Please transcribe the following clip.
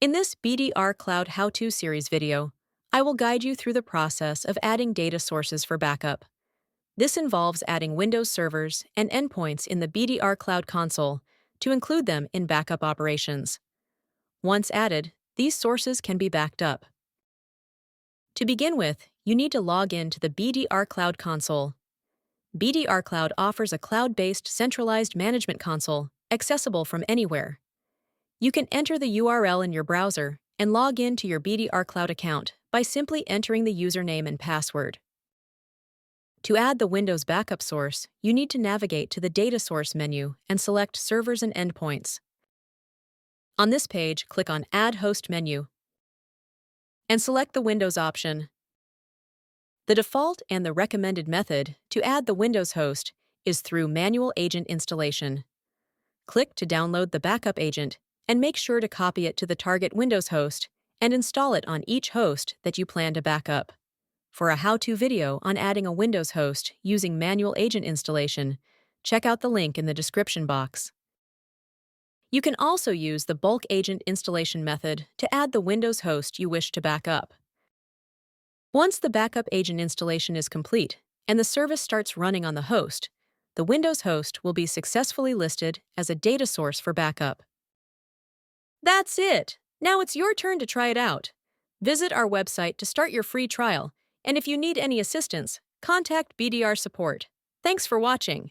In this BDR Cloud How-To series video, I will guide you through the process of adding data sources for backup. This involves adding Windows servers and endpoints in the BDR Cloud console to include them in backup operations. Once added, these sources can be backed up. To begin with, you need to log in to the BDR Cloud console. BDR Cloud offers a cloud-based centralized management console accessible from anywhere. You can enter the URL in your browser and log in to your BDR Cloud account by simply entering the username and password. To add the Windows backup source, you need to navigate to the Data Source menu and select Servers and Endpoints. On this page, click on Add Host menu and select the Windows option. The default and the recommended method to add the Windows host is through manual agent installation. Click to download the backup agent and make sure to copy it to the target Windows host and install it on each host that you plan to back up. For a how-to video on adding a Windows host using manual agent installation, check out the link in the description box. You can also use the bulk agent installation method to add the Windows host you wish to back up. Once the backup agent installation is complete and the service starts running on the host, the Windows host will be successfully listed as a data source for backup. That's it! Now it's your turn to try it out. Visit our website to start your free trial, and if you need any assistance, contact BDR Support. Thanks for watching.